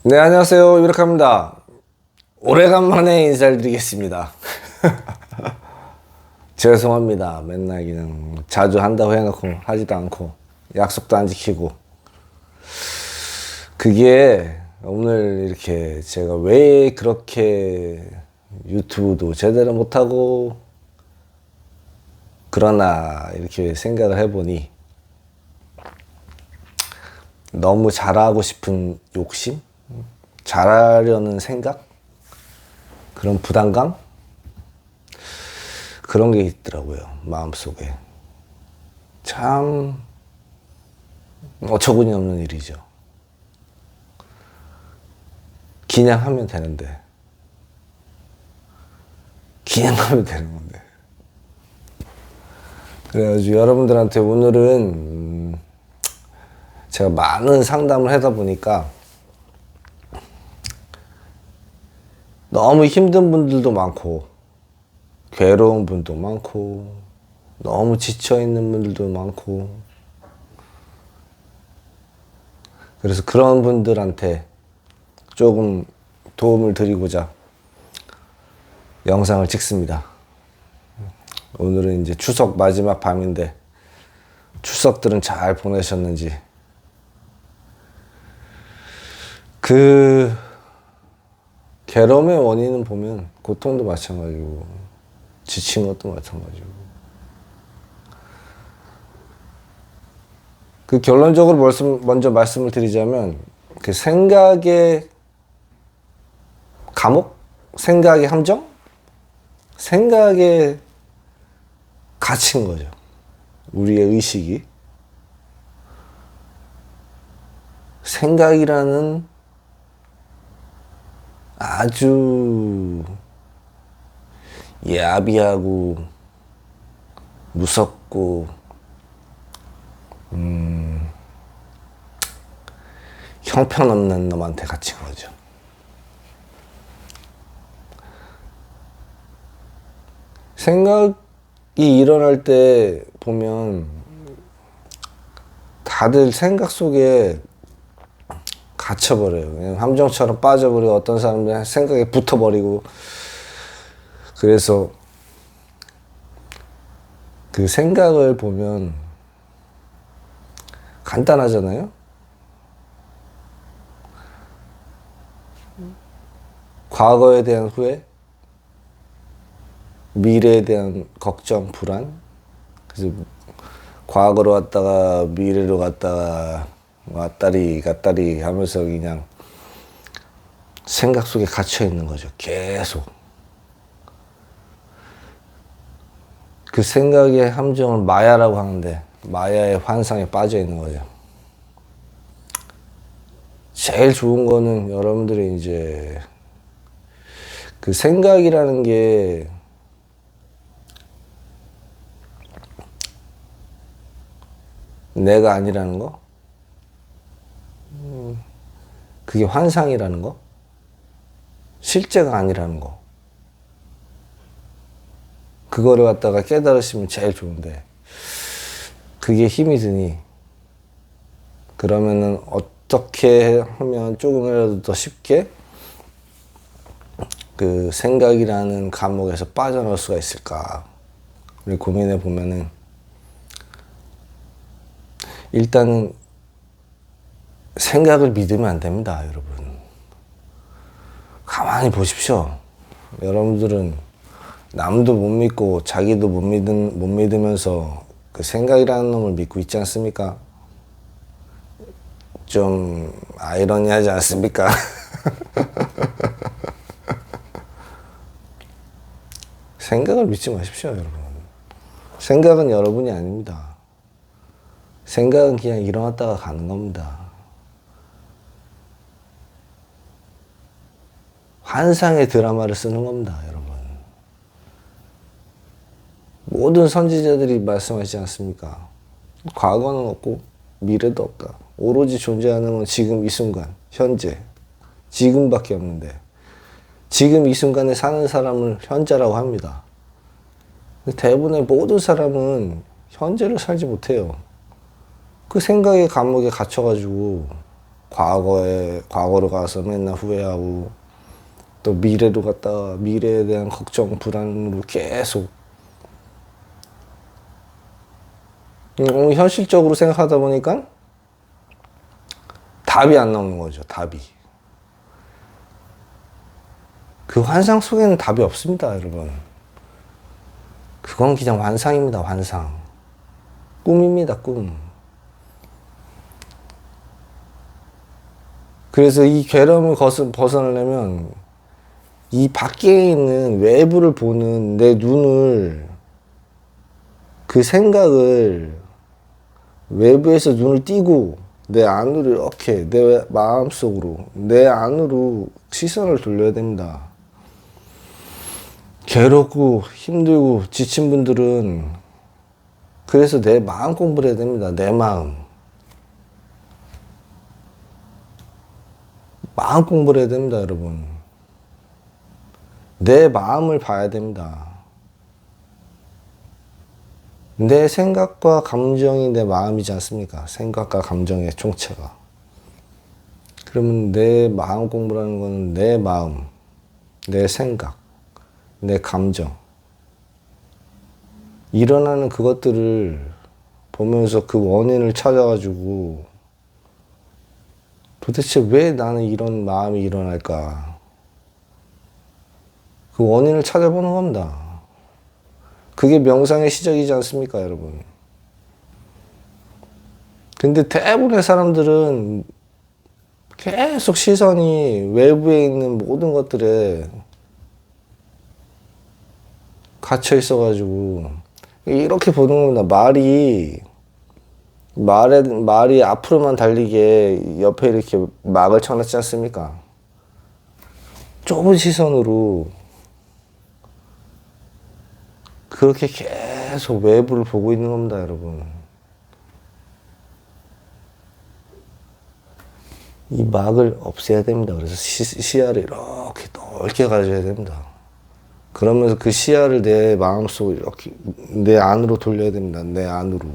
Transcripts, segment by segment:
네, 안녕하세요. 유력합니다. 오래간만에 인사를 드리겠습니다. 죄송합니다. 맨날 그냥 자주 한다고 해놓고 하지도 않고 약속도 안 지키고. 그게 오늘 이렇게 제가 왜 그렇게 유튜브도 제대로 못하고 그러나 이렇게 생각을 해보니 너무 잘하고 싶은 욕심? 잘하려는 생각? 그런 부담감? 그런 게 있더라고요, 마음속에. 참 어처구니 없는 일이죠. 그냥 하면 되는데. 그냥 하면 되는 건데. 그래가지고 여러분들한테 오늘은 제가 많은 상담을 하다 보니까 너무 힘든 분들도 많고 괴로운 분도 많고 너무 지쳐있는 분들도 많고, 그래서 그런 분들한테 조금 도움을 드리고자 영상을 찍습니다. 오늘은 이제 추석 마지막 밤인데 추석들은 잘 보내셨는지. 괴로움의 원인은 보면 고통도 마찬가지고 지친 것도 마찬가지고, 결론적으로 먼저 말씀을 드리자면 생각의 감옥? 생각의 함정? 생각에 갇힌 거죠. 우리의 의식이. 생각이라는 아주 야비하고 무섭고 형편없는 놈한테 갇힌 거죠. 생각이 일어날 때 보면 다들 생각 속에 갇혀버려요. 그냥 함정처럼 빠져버리고 어떤 사람들은 생각에 붙어버리고. 그래서 그 생각을 보면 간단하잖아요. 과거에 대한 후회, 미래에 대한 걱정, 불안. 그래서 과거로 갔다가 미래로 갔다가 왔다리 갔다리 하면서 그냥 생각 속에 갇혀 있는 거죠. 계속. 그 생각의 함정을 마야라고 하는데 마야의 환상에 빠져 있는 거죠. 제일 좋은 거는 여러분들이 이제 그 생각이라는 게 내가 아니라는 거, 그게 환상이라는 거, 실제가 아니라는 거, 그거를 갖다가 깨달으시면 제일 좋은데, 그게 힘이 드니 그러면은 어떻게 하면 조금이라도 더 쉽게 그 생각이라는 감옥에서 빠져나올 수가 있을까 고민해 보면은, 일단은 생각을 믿으면 안 됩니다, 여러분. 가만히 보십시오. 여러분들은 남도 못 믿고 자기도 못 믿으면서 그 생각이라는 놈을 믿고 있지 않습니까? 좀 아이러니하지 않습니까? 생각을 믿지 마십시오, 여러분. 생각은 여러분이 아닙니다. 생각은 그냥 일어났다가 가는 겁니다. 환상의 드라마를 쓰는 겁니다, 여러분. 모든 선지자들이 말씀하시지 않습니까? 과거는 없고 미래도 없다. 오로지 존재하는 건 지금 이 순간, 현재, 지금밖에 없는데, 지금 이 순간에 사는 사람을 현재라고 합니다. 대부분의 모든 사람은 현재를 살지 못해요. 그 생각의 감옥에 갇혀가지고 과거로 가서 맨날 후회하고, 또 미래로 갔다가 미래에 대한 걱정, 불안으로 계속. 현실적으로 생각하다 보니까 답이 안 나오는 거죠, 답이. 그 환상 속에는 답이 없습니다, 여러분. 그건 그냥 환상입니다, 환상. 꿈입니다, 꿈. 그래서 이 괴로움을 벗어나려면 이 밖에 있는 외부를 보는 내 눈을, 그 생각을 외부에서 눈을 띄고 내 안으로 이렇게 내 마음속으로, 내 안으로 시선을 돌려야 됩니다. 괴롭고 힘들고 지친 분들은 그래서 내 마음 공부를 해야 됩니다. 내 마음. 마음 공부를 해야 됩니다, 여러분. 내 마음을 봐야 됩니다. 내 생각과 감정이 내 마음이지 않습니까? 생각과 감정의 총체가. 그러면 내 마음 공부라는 거는 내 마음, 내 생각, 내 감정. 일어나는 그것들을 보면서 그 원인을 찾아가지고 도대체 왜 나는 이런 마음이 일어날까? 그 원인을 찾아보는 겁니다. 그게 명상의 시작이지 않습니까, 여러분? 근데 대부분의 사람들은 계속 시선이 외부에 있는 모든 것들에 갇혀 있어가지고 이렇게 보는 겁니다. 말이 앞으로만 달리게 옆에 이렇게 막을 쳐놨지 않습니까? 좁은 시선으로 그렇게 계속 외부를 보고 있는 겁니다, 여러분. 이 막을 없애야 됩니다. 그래서 시야를 이렇게 넓게 가져야 됩니다. 그러면서 그 시야를 내 마음속으로 이렇게 내 안으로 돌려야 됩니다. 내 안으로.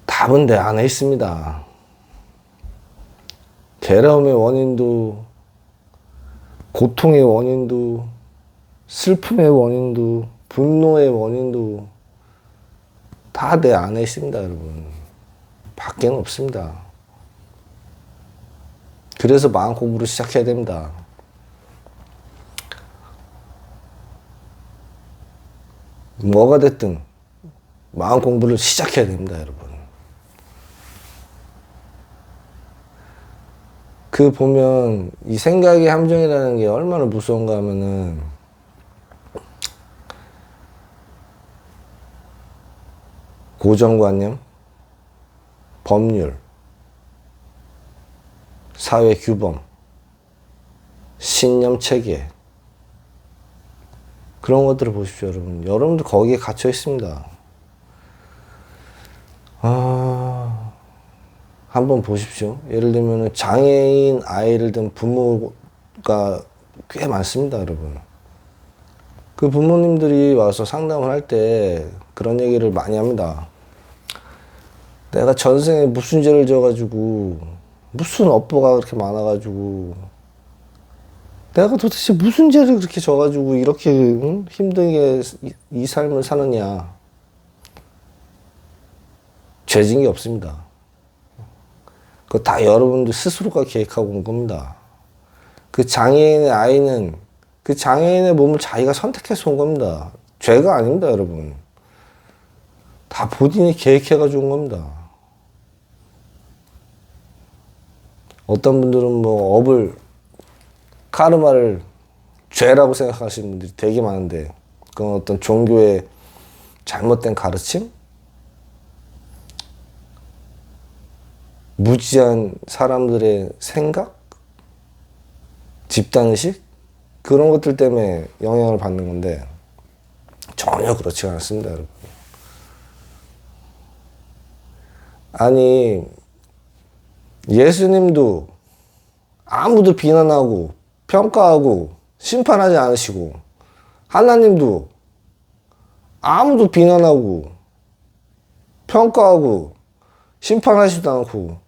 답은 내 안에 있습니다. 괴로움의 원인도, 고통의 원인도, 슬픔의 원인도, 분노의 원인도 다 내 안에 있습니다, 여러분. 밖에는 없습니다. 그래서 마음 공부를 시작해야 됩니다. 뭐가 됐든 마음 공부를 시작해야 됩니다, 여러분. 그 보면 이 생각의 함정이라는 게 얼마나 무서운가 하면은 고정관념, 법률, 사회 규범, 신념 체계, 그런 것들을 보십시오, 여러분. 여러분도 거기에 갇혀 있습니다. 한번 보십시오. 예를 들면 장애인 아이를 둔 부모가 꽤 많습니다, 여러분. 그 부모님들이 와서 상담을 할 때 그런 얘기를 많이 합니다. 내가 전생에 무슨 죄를 져가지고, 무슨 업보가 그렇게 많아가지고, 내가 도대체 무슨 죄를 그렇게 져가지고 이렇게 힘들게 이 삶을 사느냐. 죄진 게 없습니다. 그거 다 여러분들 스스로가 계획하고 온 겁니다. 그 장애인의 아이는 그 장애인의 몸을 자기가 선택해서 온 겁니다. 죄가 아닙니다, 여러분. 다 본인이 계획해가지고 온 겁니다. 어떤 분들은 뭐 카르마를 죄라고 생각하시는 분들이 되게 많은데, 그건 어떤 종교의 잘못된 가르침? 무지한 사람들의 생각? 집단의식? 그런 것들 때문에 영향을 받는 건데 전혀 그렇지 않습니다, 여러분. 아니, 예수님도 아무도 비난하고 평가하고 심판하지 않으시고, 하나님도 아무도 비난하고 평가하고 심판하지도 않고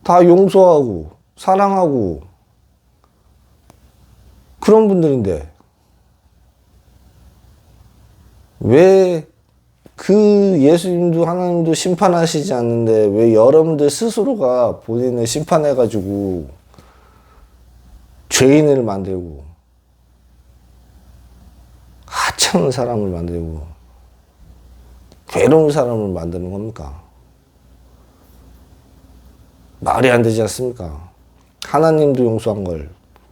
다 용서하고 사랑하고 그런 분들인데 왜 그 예수님도 하나님도 심판하시지 않는데 왜 여러분들 스스로가 본인을 심판해가지고 죄인을 만들고 하찮은 사람을 만들고 괴로운 사람을 만드는 겁니까? 말이 안 되지 않습니까? 하나님도 용서한 걸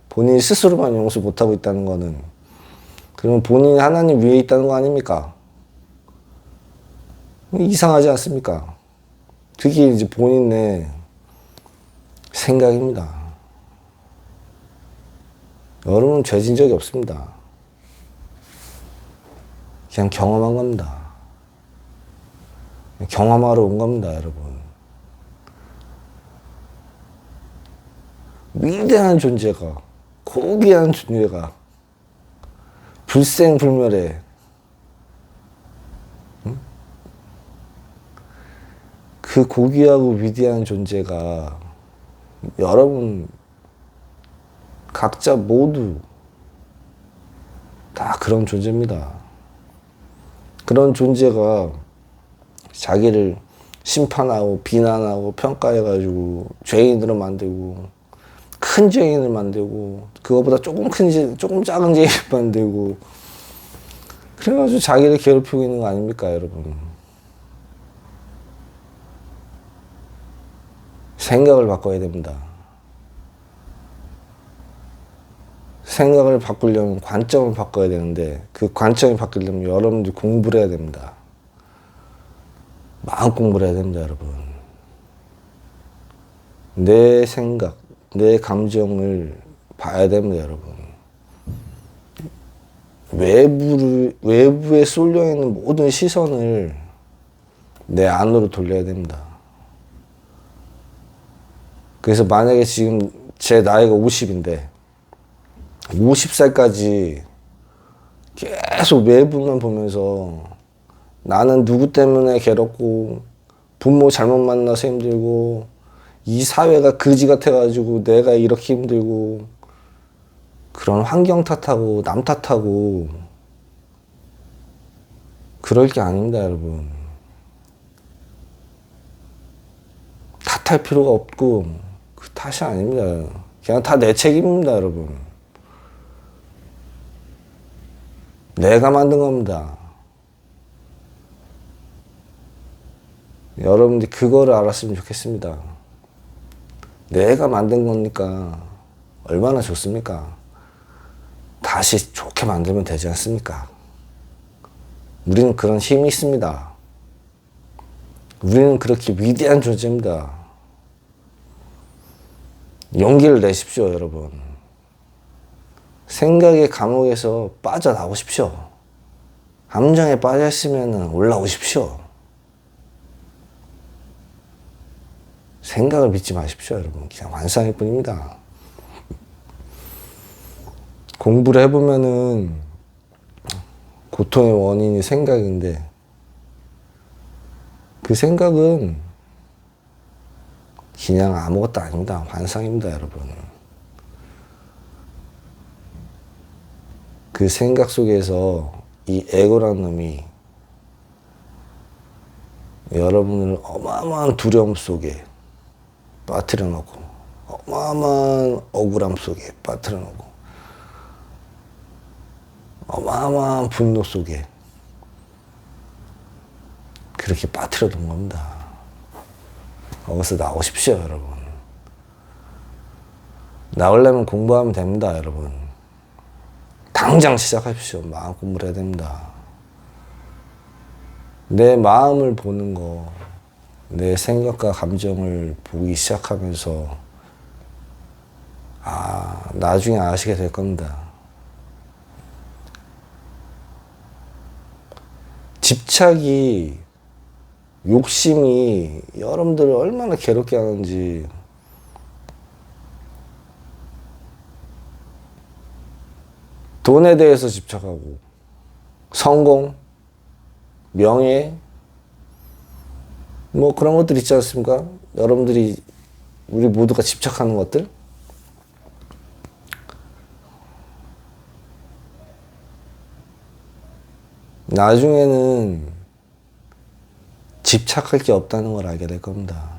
본인이 스스로만 용서 못하고 있다는 거는 그러면 본인이 하나님 위에 있다는 거 아닙니까? 이상하지 않습니까? 그게 이제 본인의 생각입니다. 여러분은 죄진 적이 없습니다. 그냥 경험한 겁니다. 경험하러 온 겁니다, 여러분. 위대한 존재가, 고귀한 존재가 불생불멸의 그 고귀하고 위대한 존재가 여러분 각자 모두 다 그런 존재입니다. 그런 존재가 자기를 심판하고 비난하고 평가해가지고 죄인으로 만들고 큰 죄인을 만들고 그거보다 조금 작은 죄인을 만들고 그래가지고 자기를 괴롭히고 있는 거 아닙니까, 여러분? 생각을 바꿔야 됩니다. 생각을 바꾸려면 관점을 바꿔야 되는데 그 관점이 바뀌려면 여러분들이 공부를 해야 됩니다. 마음 공부를 해야 됩니다, 여러분. 내 생각, 내 감정을 봐야 됩니다, 여러분. 외부에 쏠려있는 모든 시선을 내 안으로 돌려야 됩니다. 그래서 만약에 지금 제 나이가 50인데 50살까지 계속 외부만 보면서 나는 누구 때문에 괴롭고 부모 잘못 만나서 힘들고 이 사회가 거지 같아가지고 내가 이렇게 힘들고 그런 환경 탓하고 남 탓하고 그럴 게 아닙니다, 여러분. 탓할 필요가 없고 그 탓이 아닙니다. 그냥 다 내 책임입니다, 여러분. 내가 만든 겁니다. 여러분들이 그거를 알았으면 좋겠습니다. 내가 만든 거니까 얼마나 좋습니까? 다시 좋게 만들면 되지 않습니까? 우리는 그런 힘이 있습니다. 우리는 그렇게 위대한 존재입니다. 용기를 내십시오, 여러분. 생각의 감옥에서 빠져나오십시오. 함정에 빠져있으면 올라오십시오. 생각을 믿지 마십시오, 여러분. 그냥 환상일 뿐입니다. 공부를 해보면은 고통의 원인이 생각인데 그 생각은 그냥 아무것도 아닙니다. 환상입니다, 여러분. 그 생각 속에서 이 에고라는 놈이 여러분을 어마어마한 두려움 속에 빠뜨려 놓고 어마어마한 억울함 속에 빠뜨려 놓고 어마어마한 분노 속에 그렇게 빠뜨려 놓은 겁니다. 거기서 나오십시오, 여러분. 나오려면 공부하면 됩니다, 여러분. 당장 시작하십시오. 마음 공부를 해야 됩니다. 내 마음을 보는 거, 내 생각과 감정을 보기 시작하면서 나중에 아시게 될 겁니다. 집착이, 욕심이 여러분들을 얼마나 괴롭게 하는지 돈에 대해서 집착하고 성공, 명예 뭐 그런 것들 있지 않습니까? 여러분들이 우리 모두가 집착하는 것들? 나중에는 집착할 게 없다는 걸 알게 될 겁니다.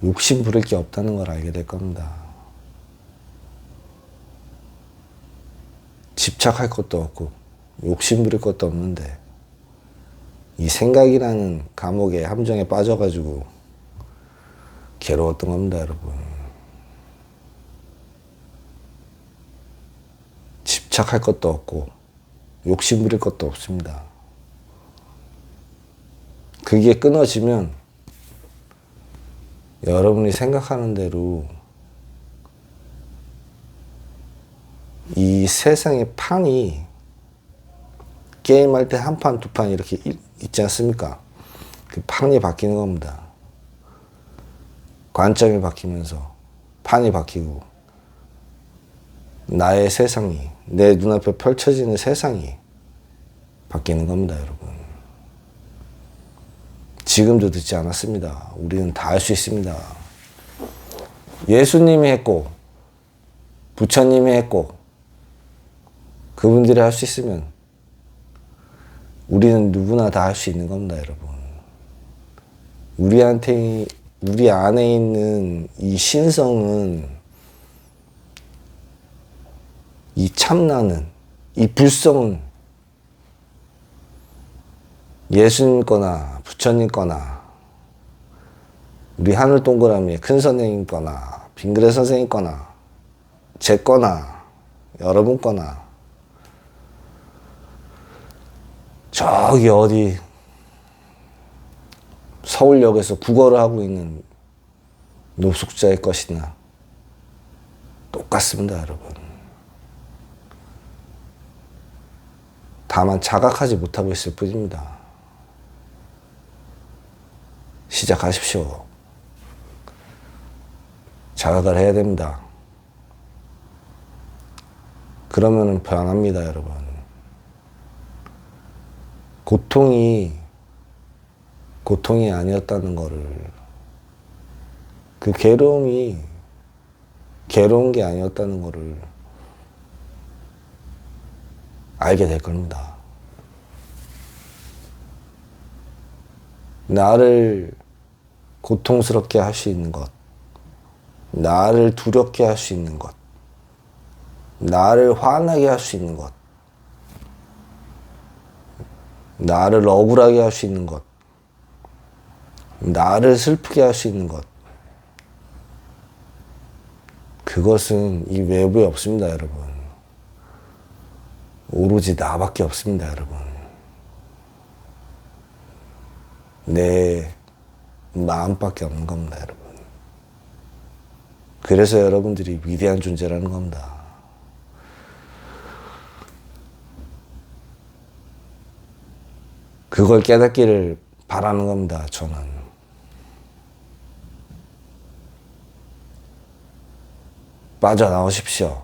욕심 부릴 게 없다는 걸 알게 될 겁니다. 집착할 것도 없고 욕심 부릴 것도 없는데 이 생각이라는 감옥의 함정에 빠져가지고 괴로웠던 겁니다, 여러분. 집착할 것도 없고 욕심 부릴 것도 없습니다. 그게 끊어지면 여러분이 생각하는 대로 이 세상의 판이 게임할 때 한 판, 두 판 이렇게 있지 않습니까? 그 판이 바뀌는 겁니다. 관점이 바뀌면서 판이 바뀌고 나의 세상이, 내 눈앞에 펼쳐지는 세상이 바뀌는 겁니다, 여러분. 지금도 늦지 않았습니다. 우리는 다 할 수 있습니다. 예수님이 했고 부처님이 했고 그분들이 할 수 있으면 우리는 누구나 다 할 수 있는 겁니다, 여러분. 우리 안에 있는 이 신성은, 이 참나는, 이 불성은 예수님 거나 부처님 거나 우리 하늘 동그라미의 큰 선생님 거나 빙그레 선생님 거나 제 거나 여러분 거나 저기 어디 서울역에서 국어를 하고 있는 노숙자의 것이나 똑같습니다, 여러분. 다만 자각하지 못하고 있을 뿐입니다. 시작하십시오. 자각을 해야 됩니다. 그러면 변합니다, 여러분. 고통이 아니었다는 거를, 그 괴로움이 괴로운 게 아니었다는 거를 알게 될 겁니다. 나를 고통스럽게 할 수 있는 것, 나를 두렵게 할 수 있는 것, 나를 화나게 할 수 있는 것, 나를 억울하게 할 수 있는 것, 나를 슬프게 할 수 있는 것, 그것은 이 외부에 없습니다, 여러분. 오로지 나밖에 없습니다, 여러분. 내 마음밖에 없는 겁니다, 여러분. 그래서 여러분들이 위대한 존재라는 겁니다. 그걸 깨닫기를 바라는 겁니다, 저는. 빠져나오십시오.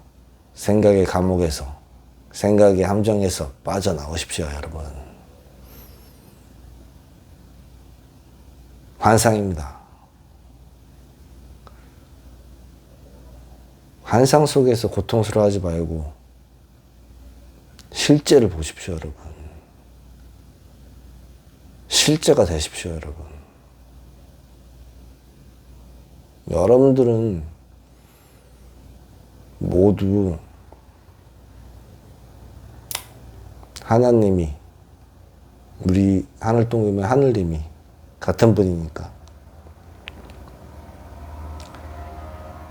생각의 감옥에서, 생각의 함정에서 빠져나오십시오, 여러분. 환상입니다. 환상 속에서 고통스러워하지 말고 실제를 보십시오, 여러분. 실제가 되십시오, 여러분. 여러분들은 모두 하나님이, 우리 하늘동임의 하늘님이 같은 분이니까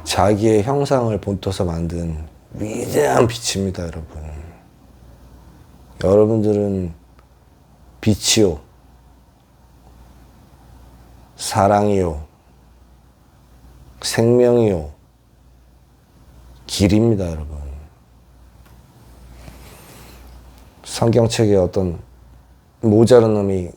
자기의 형상을 본떠서 만든 위대한 빛입니다, 여러분. 여러분들은 빛이요, 사랑이요, 생명이요, 길입니다, 여러분. 성경책에 어떤 모자란 놈이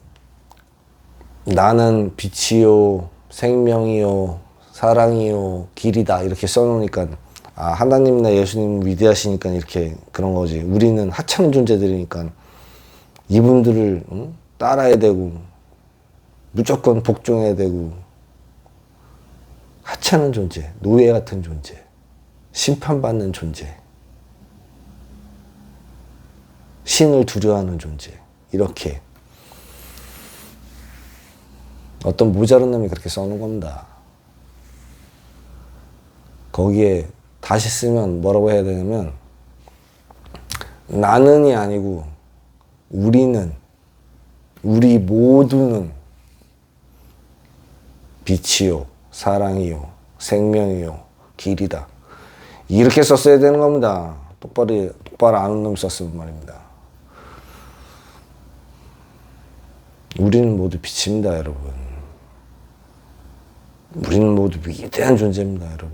나는 빛이요, 생명이요, 사랑이요, 길이다 이렇게 써놓으니까 아, 하나님이나 예수님 위대하시니까 이렇게 그런 거지. 우리는 하찮은 존재들이니까 이분들을 따라야 되고 무조건 복종해야 되고 귀찮은 존재, 노예 같은 존재, 심판받는 존재, 신을 두려워하는 존재, 이렇게 어떤 모자른 놈이 그렇게 써놓은 겁니다. 거기에 다시 쓰면 뭐라고 해야 되냐면, 나는이 아니고 우리는, 우리 모두는 빛이요, 사랑이요, 생명이요, 길이다. 이렇게 썼어야 되는 겁니다. 똑바로 아는 놈이 썼으면 말입니다. 우리는 모두 빛입니다, 여러분. 우리는 모두 위대한 존재입니다, 여러분.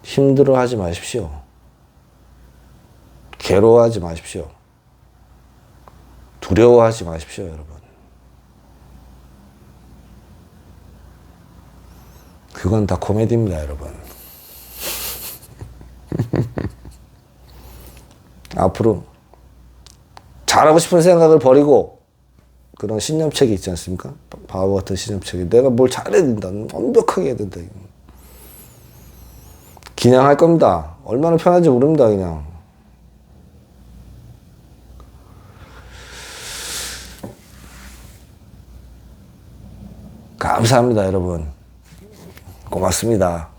힘들어하지 마십시오. 괴로워하지 마십시오. 두려워하지 마십시오, 여러분. 그건 다 코미디입니다, 여러분. 앞으로 잘하고 싶은 생각을 버리고 그런 신념책이 있지 않습니까? 바보 같은 신념책이. 내가 뭘 잘해야 된다. 완벽하게 해야 된다. 그냥 할 겁니다. 얼마나 편한지 모릅니다, 그냥. 감사합니다, 여러분. 고맙습니다.